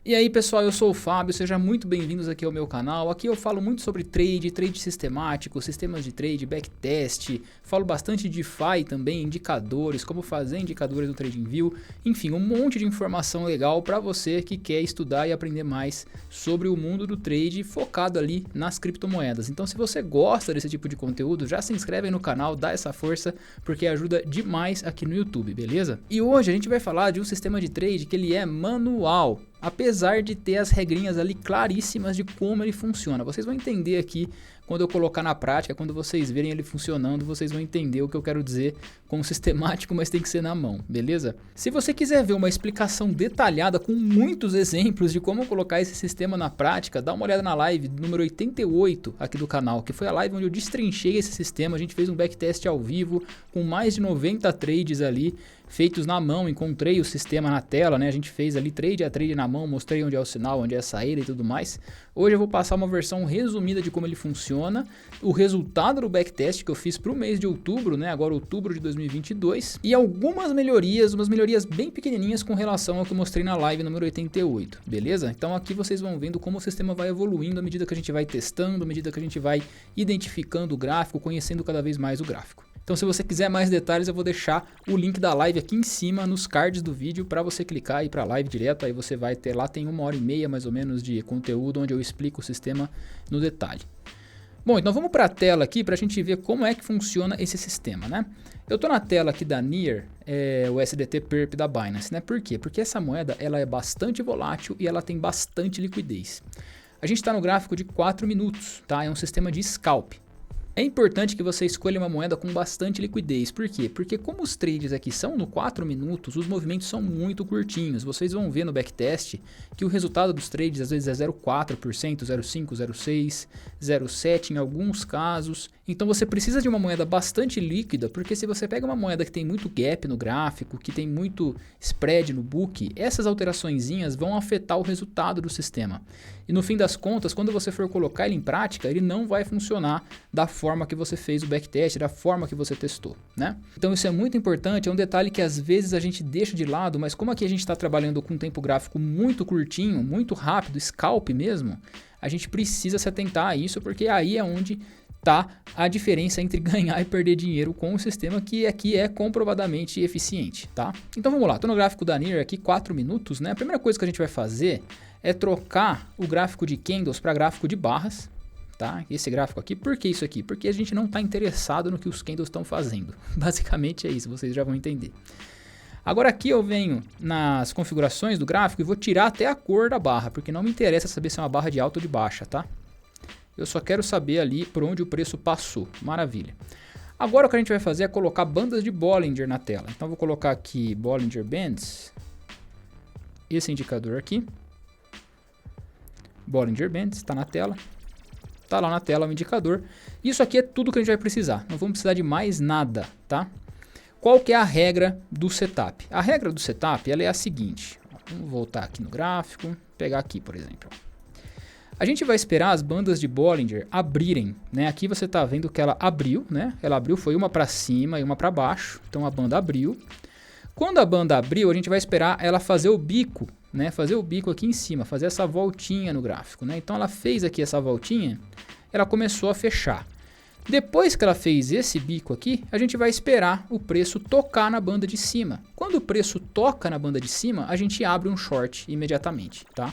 E aí pessoal, eu sou o Fábio, sejam muito bem-vindos aqui ao meu canal. Aqui eu falo muito sobre trade, trade sistemático, sistemas de trade, backtest, falo bastante de DeFi também, indicadores, como fazer indicadores no TradingView, enfim, um monte de informação legal para você que quer estudar e aprender mais sobre o mundo do trade focado ali nas criptomoedas. Então se você gosta desse tipo de conteúdo, já se inscreve aí no canal, dá essa força, porque ajuda demais aqui no YouTube, beleza? E hoje a gente vai falar de um sistema de trade que ele é manual. Apesar de ter as regrinhas ali claríssimas de como ele funciona. Vocês vão entender aqui quando eu colocar na prática, quando vocês verem ele funcionando, vocês vão entender o que eu quero dizer com sistemático, mas tem que ser na mão, beleza? Se você quiser ver uma explicação detalhada com muitos exemplos de como colocar esse sistema na prática, dá uma olhada na live número 88 aqui do canal, que foi a live onde eu destrinchei esse sistema. A gente fez um backtest ao vivo com mais de 90 trades ali, feitos na mão, encontrei o sistema na tela, né? A gente fez ali trade a trade na mão, mostrei onde é o sinal, onde é a saída e tudo mais. Hoje eu vou passar uma versão resumida de como ele funciona, o resultado do backtest que eu fiz para o mês de outubro, né? Agora outubro de 2022, e algumas melhorias, umas melhorias bem pequenininhas com relação ao que eu mostrei na live número 88, beleza? Então aqui vocês vão vendo como o sistema vai evoluindo à medida que a gente vai testando, à medida que a gente vai identificando o gráfico, conhecendo cada vez mais o gráfico. Então se você quiser mais detalhes, eu vou deixar o link da live aqui em cima nos cards do vídeo para você clicar e ir para a live direto. Aí você vai ter lá, tem 1h30 mais ou menos de conteúdo onde eu explico o sistema no detalhe. Bom, então vamos para a tela aqui para a gente ver como é que funciona esse sistema, né? Eu estou na tela aqui da NEAR, o USDT Perp da Binance, né? Por quê? Porque essa moeda ela é bastante volátil e ela tem bastante liquidez. A gente está no gráfico de 4 minutos, tá? É um sistema de scalp. É importante que você escolha uma moeda com bastante liquidez. Por quê? Porque como os trades aqui são no 4 minutos, os movimentos são muito curtinhos. Vocês vão ver no backtest que o resultado dos trades às vezes é 0,4%, 0,5%, 0,6%, 0,7% em alguns casos. Então você precisa de uma moeda bastante líquida, porque se você pega uma moeda que tem muito gap no gráfico, que tem muito spread no book, essas alteraçõezinhas vão afetar o resultado do sistema. E no fim das contas, quando você for colocar ele em prática, ele não vai funcionar da forma que você fez o backtest, da forma que você testou, né? Então isso é muito importante, é um detalhe que às vezes a gente deixa de lado, mas como aqui a gente está trabalhando com um tempo gráfico muito curtinho, muito rápido, scalp mesmo, a gente precisa se atentar a isso, porque aí é onde tá a diferença entre ganhar e perder dinheiro com o sistema que aqui é comprovadamente eficiente, tá? Então vamos lá, estou no gráfico da NEAR aqui, 4 minutos, né? A primeira coisa que a gente vai fazer é trocar o gráfico de candles para gráfico de barras, tá? Esse gráfico aqui, por que isso aqui? Porque a gente não está interessado no que os candles estão fazendo. Basicamente é isso, vocês já vão entender. Agora aqui eu venho nas configurações do gráfico e vou tirar até a cor da barra, porque não me interessa saber se é uma barra de alta ou de baixa, tá? Eu só quero saber ali por onde o preço passou. Maravilha. Agora o que a gente vai fazer é colocar bandas de Bollinger na tela. Então eu vou colocar aqui Bollinger Bands, esse indicador aqui. Bollinger Bands, está na tela. Está lá na tela o indicador. Isso aqui é tudo que a gente vai precisar. Não vamos precisar de mais nada, tá? Qual que é a regra do setup? A regra do setup ela é a seguinte. Vamos voltar aqui no gráfico. Pegar aqui, por exemplo. A gente vai esperar as bandas de Bollinger abrirem, né? Aqui você está vendo que ela abriu, né? Ela abriu, foi uma para cima e uma para baixo. Então a banda abriu. Quando a banda abriu, a gente vai esperar ela fazer o bico, né? Fazer o bico aqui em cima, fazer essa voltinha no gráfico, né? Então ela fez aqui essa voltinha, ela começou a fechar. Depois que ela fez esse bico aqui, a gente vai esperar o preço tocar na banda de cima. Quando o preço toca na banda de cima, a gente abre um short imediatamente, tá?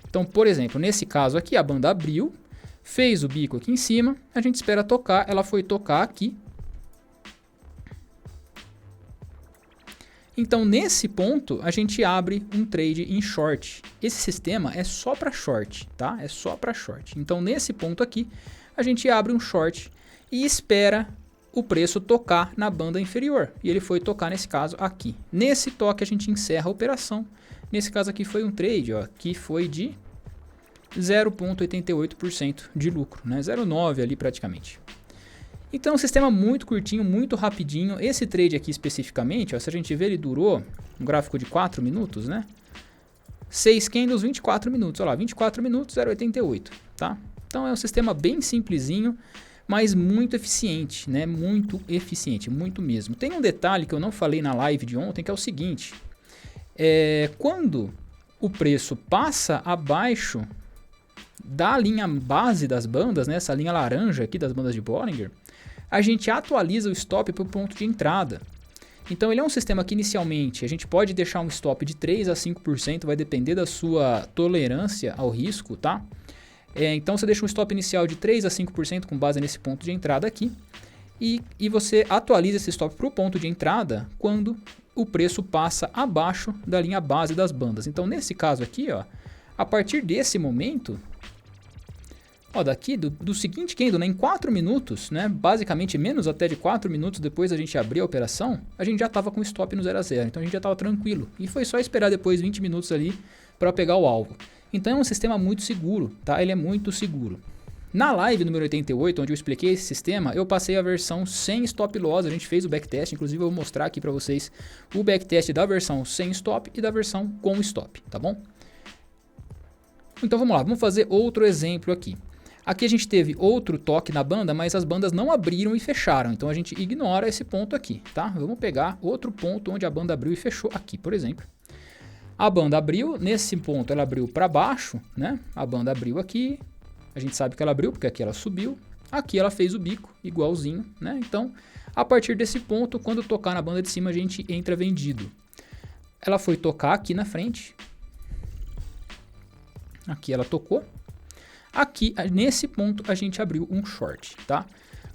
Então, por exemplo, nesse caso aqui, a banda abriu, fez o bico aqui em cima, a gente espera tocar, ela foi tocar aqui. Então, nesse ponto, a gente abre um trade em short. Esse sistema é só para short, tá? É só para short. Então, nesse ponto aqui, a gente abre um short e espera o preço tocar na banda inferior. E ele foi tocar, nesse caso, aqui. Nesse toque, a gente encerra a operação. Nesse caso aqui foi um trade, ó, que foi de 0,88% de lucro, né? 0,9 ali praticamente. Então, um sistema muito curtinho, muito rapidinho. Esse trade aqui especificamente, ó, se a gente ver, ele durou um gráfico de 4 minutos, né? 6 candles, 24 minutos. Olha lá, 24 minutos, 0,88, tá? Então, é um sistema bem simplesinho, mas muito eficiente, né? Muito eficiente, muito mesmo. Tem um detalhe que eu não falei na live de ontem, que é o seguinte. Quando o preço passa abaixo da linha base das bandas, né, essa linha laranja aqui das bandas de Bollinger, a gente atualiza o stop para o ponto de entrada. Então ele é um sistema que inicialmente a gente pode deixar um stop de 3 a 5%, vai depender da sua tolerância ao risco, tá? Então você deixa um stop inicial de 3 a 5% com base nesse ponto de entrada aqui, e você atualiza esse stop para o ponto de entrada quando o preço passa abaixo da linha base das bandas. Então nesse caso aqui, ó, a partir desse momento, ó, daqui do seguinte candle, né, em 4 minutos, né, basicamente menos até de 4 minutos depois da gente abrir a operação, a gente já estava com stop no 0 a 0, então a gente já estava tranquilo. E foi só esperar depois 20 minutos ali para pegar o alvo. Então é um sistema muito seguro, tá? Ele é muito seguro. Na live número 88, onde eu expliquei esse sistema, eu passei a versão sem stop loss, a gente fez o backtest, inclusive eu vou mostrar aqui para vocês o backtest da versão sem stop e da versão com stop, tá bom? Então vamos lá, vamos fazer outro exemplo aqui. Aqui a gente teve outro toque na banda, mas as bandas não abriram e fecharam, então a gente ignora esse ponto aqui, tá? Vamos pegar outro ponto onde a banda abriu e fechou aqui, por exemplo. A banda abriu, nesse ponto ela abriu para baixo, né? A banda abriu aqui, a gente sabe que ela abriu porque aqui ela subiu, aqui ela fez o bico igualzinho, né? Então, a partir desse ponto, quando tocar na banda de cima, a gente entra vendido. Ela foi tocar aqui na frente, aqui ela tocou, aqui nesse ponto a gente abriu um short, tá?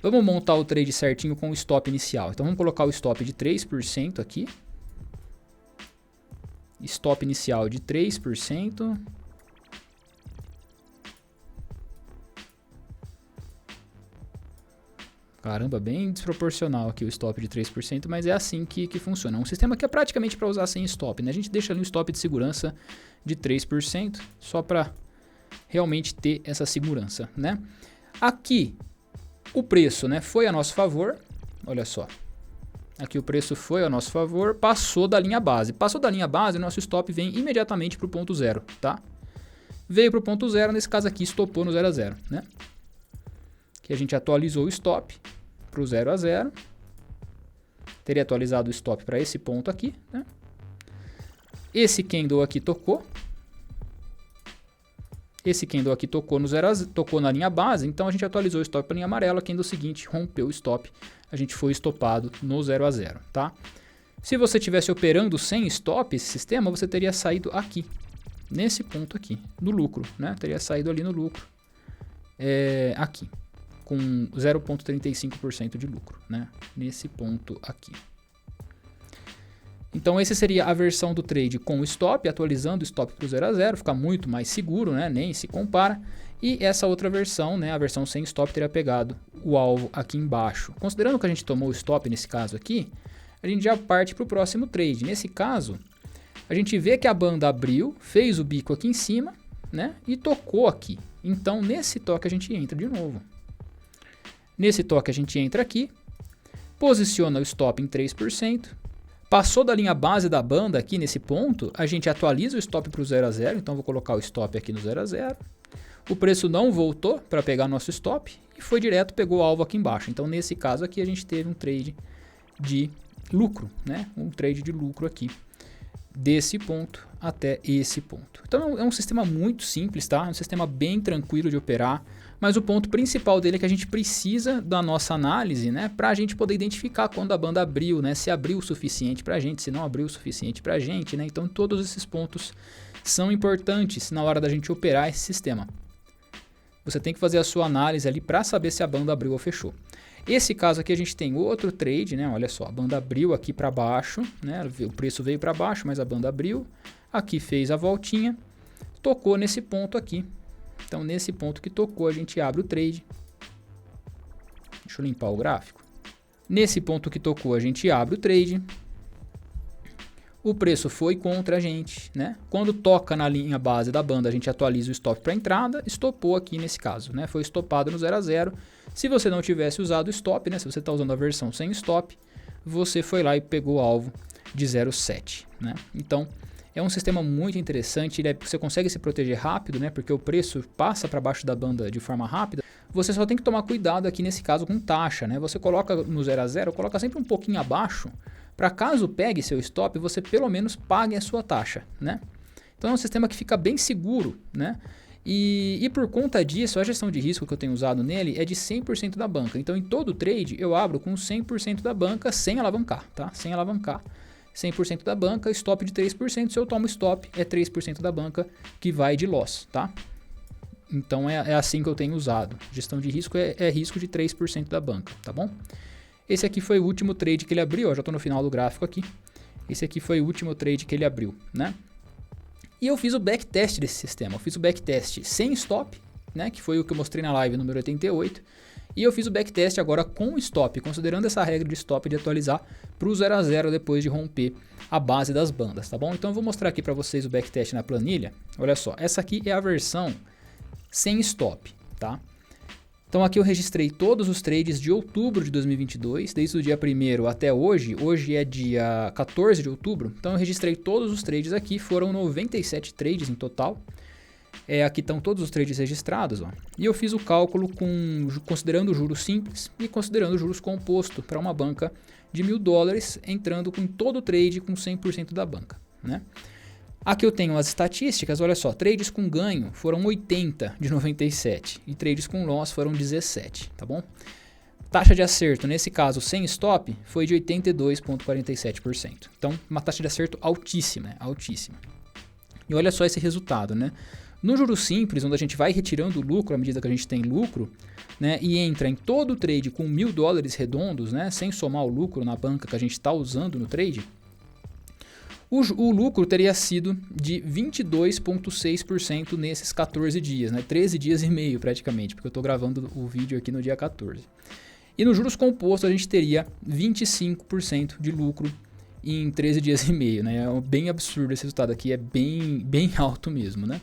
Vamos montar o trade certinho com o stop inicial. Então vamos colocar o stop de 3% aqui. Stop inicial de 3%. Caramba, bem desproporcional aqui o stop de 3%, mas é assim que funciona. É um sistema que é praticamente para usar sem stop, né? A gente deixa ali um stop de segurança de 3%, só para realmente ter essa segurança, né? Aqui, o preço, né, foi a nosso favor, olha só. Aqui o preço foi a nosso favor, passou da linha base. Passou da linha base, o nosso stop vem imediatamente para o ponto zero, tá? Veio para o ponto zero, nesse caso aqui, estopou no 0 a 0, né? Que a gente atualizou o stop para o 0 a 0. Teria atualizado o stop para esse ponto aqui, né? Esse candle aqui tocou. Esse candle aqui tocou no 0 a 0, tocou na linha base, então a gente atualizou o stop para a linha amarela. Candle seguinte rompeu o stop, a gente foi estopado no 0 a 0, tá? Se você estivesse operando sem stop esse sistema, você teria saído aqui, nesse ponto aqui, no lucro, né? Teria saído ali no lucro, aqui, com 0,35% de lucro, né? Nesse ponto aqui. Então essa seria a versão do trade com o stop, atualizando o stop para o 0 a 0, fica muito mais seguro, né? Nem se compara. E essa outra versão, né? A versão sem stop, teria pegado o alvo aqui embaixo. Considerando que a gente tomou o stop nesse caso aqui, a gente já parte para o próximo trade. Nesse caso, a gente vê que a banda abriu, fez o bico aqui em cima, né? E tocou aqui. Então nesse toque a gente entra de novo. Nesse toque a gente entra aqui, posiciona o stop em 3%. Passou da linha base da banda aqui nesse ponto, a gente atualiza o stop para o 0 a 0, então vou colocar o stop aqui no 0 a 0. O preço não voltou para pegar nosso stop e foi direto, pegou o alvo aqui embaixo. Então nesse caso aqui a gente teve um trade de lucro, né? Um trade de lucro aqui, desse ponto até esse ponto. Então é um sistema muito simples, tá? É um sistema bem tranquilo de operar. Mas o ponto principal dele é que a gente precisa da nossa análise, né, para a gente poder identificar quando a banda abriu, né, se abriu o suficiente para a gente, se não abriu o suficiente para a gente, né. Então todos esses pontos são importantes na hora da gente operar esse sistema. Você tem que fazer a sua análise ali para saber se a banda abriu ou fechou. Esse caso aqui a gente tem outro trade, né, olha só, a banda abriu aqui para baixo, né, o preço veio para baixo, mas a banda abriu, aqui fez a voltinha, tocou nesse ponto aqui. Então, nesse ponto que tocou, a gente abre o trade. Deixa eu limpar o gráfico. Nesse ponto que tocou, a gente abre o trade. O preço foi contra a gente, né? Quando toca na linha base da banda, a gente atualiza o stop para entrada. Estopou aqui nesse caso, né? Foi estopado no 0 a 0. Se você não tivesse usado o stop, né? Se você está usando a versão sem stop, você foi lá e pegou o alvo de 0,7, né? Então, é um sistema muito interessante, você consegue se proteger rápido, né? Porque o preço passa para baixo da banda de forma rápida. Você só tem que tomar cuidado aqui nesse caso com taxa, né? Você coloca no 0 a 0, coloca sempre um pouquinho abaixo, para caso pegue seu stop, você pelo menos pague a sua taxa, né? Então é um sistema que fica bem seguro, né? E por conta disso, a gestão de risco que eu tenho usado nele é de 100% da banca. Então em todo trade eu abro com 100% da banca sem alavancar, tá? Sem alavancar. 100% da banca, stop de 3%. Se eu tomo stop, é 3% da banca que vai de loss, tá? Então é assim que eu tenho usado. Gestão de risco é risco de 3% da banca, tá bom? Esse aqui foi o último trade que ele abriu, ó, já estou no final do gráfico aqui. Esse aqui foi o último trade que ele abriu, né? E eu fiz o backtest desse sistema. Eu fiz o backtest sem stop, né? Que foi o que eu mostrei na live número 88. E eu fiz o backtest agora com stop, considerando essa regra de stop de atualizar para o 0 a 0 depois de romper a base das bandas, tá bom? Então eu vou mostrar aqui para vocês o backtest na planilha. Olha só, essa aqui é a versão sem stop, tá? Então aqui eu registrei todos os trades de outubro de 2022, desde o dia 1º até hoje. Hoje é dia 14 de outubro, então eu registrei todos os trades aqui, foram 97 trades em total. Aqui estão todos os trades registrados, ó. E eu fiz o cálculo considerando juros simples e considerando juros composto para uma banca de $1.000, entrando com todo o trade com 100% da banca, né? Aqui eu tenho as estatísticas, olha só, trades com ganho foram 80 de 97 e trades com loss foram 17, tá bom? Taxa de acerto, nesse caso sem stop, foi de 82,47%. Então, uma taxa de acerto altíssima, altíssima. E olha só esse resultado, né? No juros simples, onde a gente vai retirando o lucro à medida que a gente tem lucro, né, e entra em todo o trade com $1.000 redondos, né, sem somar o lucro na banca que a gente está usando no trade, o lucro teria sido de 22,6% nesses 14 dias, né? 13 dias e meio praticamente, porque eu estou gravando o vídeo aqui no dia 14. E nos juros compostos a gente teria 25% de lucro em 13 dias e meio, né? É bem absurdo esse resultado aqui, é bem alto mesmo, né?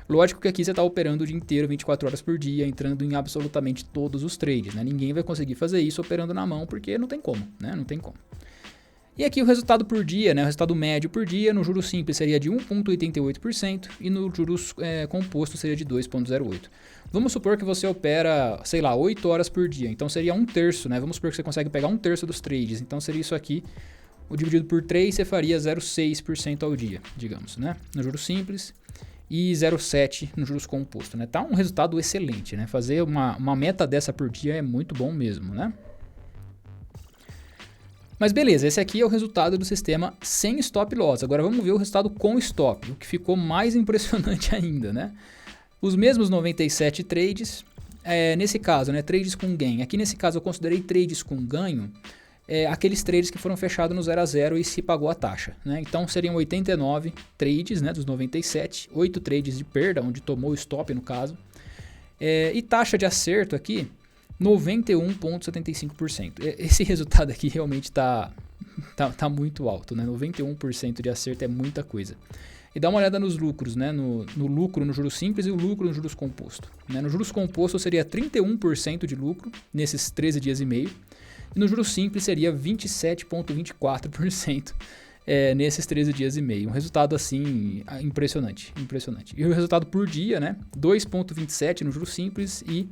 Lógico que aqui você está operando o dia inteiro, 24 horas por dia, entrando em absolutamente todos os trades, né? Ninguém vai conseguir fazer isso operando na mão, porque não tem como, né? Não tem como. E aqui o resultado por dia, né, o resultado médio por dia, no juros simples seria de 1,88% e no juros composto seria de 2,08%. Vamos supor que você opera, sei lá, 8 horas por dia, então seria 1/3, né? Vamos supor que você consegue pegar 1/3 dos trades, então seria isso aqui, o dividido por 3 você faria 0,6% ao dia, digamos, né? No juros simples e 0,7% no juros composto, né? Tá um resultado excelente, né? Fazer uma meta dessa por dia é muito bom mesmo, né? Mas beleza, esse aqui é o resultado do sistema sem stop loss. Agora vamos ver o resultado com stop, o que ficou mais impressionante ainda, né? Os mesmos 97 trades, nesse caso, né, trades com gain. Aqui nesse caso eu considerei trades com ganho, aqueles trades que foram fechados no 0 a 0 e se pagou a taxa, né? Então seriam 89 trades, né, dos 97, 8 trades de perda, onde tomou o stop no caso. E taxa de acerto aqui, 91,75%. Esse resultado aqui realmente tá muito alto, né? 91% de acerto é muita coisa. E dá uma olhada nos lucros, né? No lucro no juros simples e o lucro no juros composto, né? No juros composto seria 31% de lucro nesses 13 dias e meio. E no juros simples seria 27,24% nesses 13 dias e meio. Um resultado assim impressionante. E o resultado por dia, né? 2,27 no juros simples e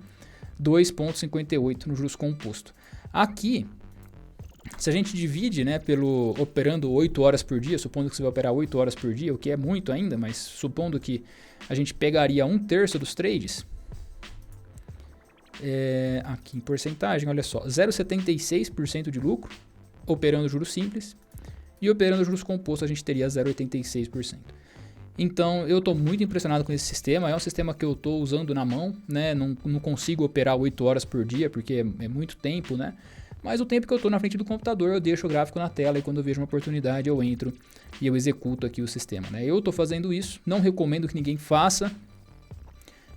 2,58 no juros composto. Aqui, se a gente divide, né, operando 8 horas por dia, supondo que você vai operar 8 horas por dia, o que é muito ainda, mas supondo que a gente pegaria 1/3 dos trades, aqui em porcentagem, olha só, 0,76% de lucro, operando juros simples, e operando juros compostos a gente teria 0,86%. Então, eu estou muito impressionado com esse sistema. É um sistema que eu estou usando na mão, né? Não consigo operar 8 horas por dia, porque é muito tempo, né? Mas o tempo que eu estou na frente do computador, eu deixo o gráfico na tela e quando eu vejo uma oportunidade, eu entro e eu executo aqui o sistema, né? Eu estou fazendo isso, não recomendo que ninguém faça.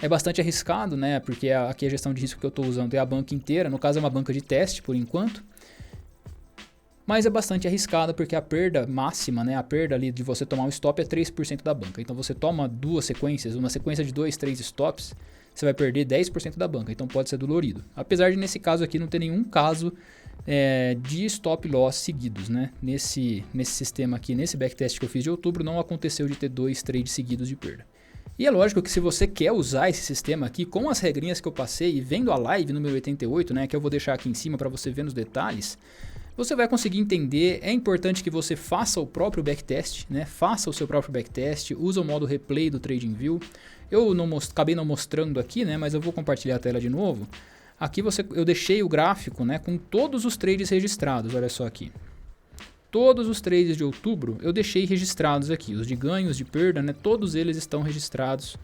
É bastante arriscado, né? Porque aqui a gestão de risco que eu estou usando é a banca inteira. No caso, é uma banca de teste, por enquanto. Mas é bastante arriscado porque a perda máxima, né, a perda ali de você tomar um stop é 3% da banca. Então você toma duas sequências, uma sequência de 2, 3 stops, você vai perder 10% da banca. Então pode ser dolorido. Apesar de nesse caso aqui não ter nenhum caso de stop loss seguidos, né? Nesse sistema aqui, nesse backtest que eu fiz de outubro, não aconteceu de ter 2 trades seguidos de perda. E é lógico que se você quer usar esse sistema aqui com as regrinhas que eu passei e vendo a live número 88, né, que eu vou deixar aqui em cima para você ver nos detalhes, você vai conseguir entender. É importante que você faça o próprio backtest, né? Faça o seu próprio backtest, usa o modo replay do TradingView. Eu acabei não mostrando aqui, né? Mas eu vou compartilhar a tela de novo. Aqui eu deixei o gráfico, né, com todos os trades registrados, olha só aqui. Todos os trades de outubro eu deixei registrados aqui, os de ganhos, de perda, né, todos eles estão registrados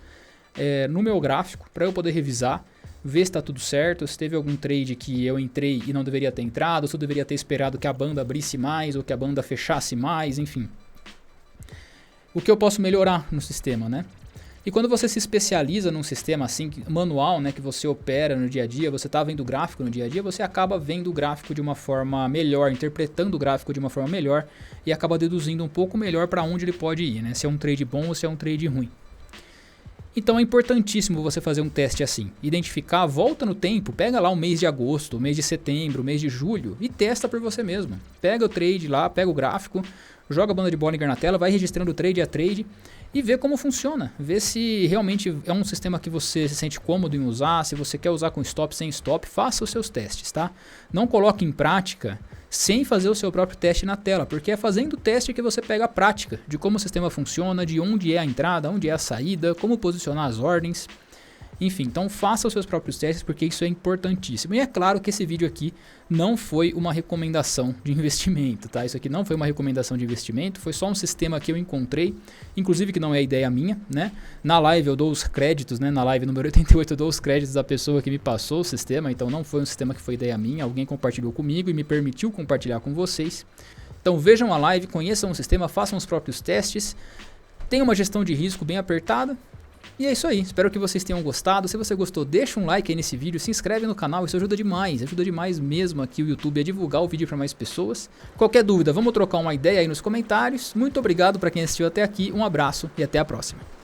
no meu gráfico para eu poder revisar, ver se está tudo certo, se teve algum trade que eu entrei e não deveria ter entrado, se eu deveria ter esperado que a banda abrisse mais ou que a banda fechasse mais, enfim. O que eu posso melhorar no sistema, né? E quando você se especializa num sistema assim, manual, né, que você opera no dia a dia, você está vendo o gráfico no dia a dia, você acaba vendo o gráfico de uma forma melhor, interpretando o gráfico de uma forma melhor e acaba deduzindo um pouco melhor para onde ele pode ir, né? Se é um trade bom ou se é um trade ruim. Então é importantíssimo você fazer um teste assim, identificar, volta no tempo, pega lá o mês de agosto, o mês de setembro, o mês de julho e testa por você mesmo. Pega o trade lá, pega o gráfico, joga a banda de Bollinger na tela, vai registrando trade a trade e vê como funciona. Vê se realmente é um sistema que você se sente cômodo em usar, se você quer usar com stop, sem stop, faça os seus testes, tá? Não coloque em prática sem fazer o seu próprio teste na tela, porque é fazendo o teste que você pega a prática de como o sistema funciona, de onde é a entrada, onde é a saída, como posicionar as ordens. Enfim, então faça os seus próprios testes porque isso é importantíssimo. E é claro que esse vídeo aqui não foi uma recomendação de investimento, tá? Isso aqui não foi uma recomendação de investimento, foi só um sistema que eu encontrei, inclusive que não é ideia minha, né? Na live eu dou os créditos, né? Na live número 88 eu dou os créditos da pessoa que me passou o sistema, então não foi um sistema que foi ideia minha, alguém compartilhou comigo e me permitiu compartilhar com vocês. Então vejam a live, conheçam o sistema, façam os próprios testes, tenham uma gestão de risco bem apertada. E é isso aí, espero que vocês tenham gostado. Se você gostou, deixa um like aí nesse vídeo, se inscreve no canal, isso ajuda demais mesmo aqui o YouTube a divulgar o vídeo para mais pessoas. Qualquer dúvida, vamos trocar uma ideia aí nos comentários. Muito obrigado para quem assistiu até aqui, um abraço e até a próxima.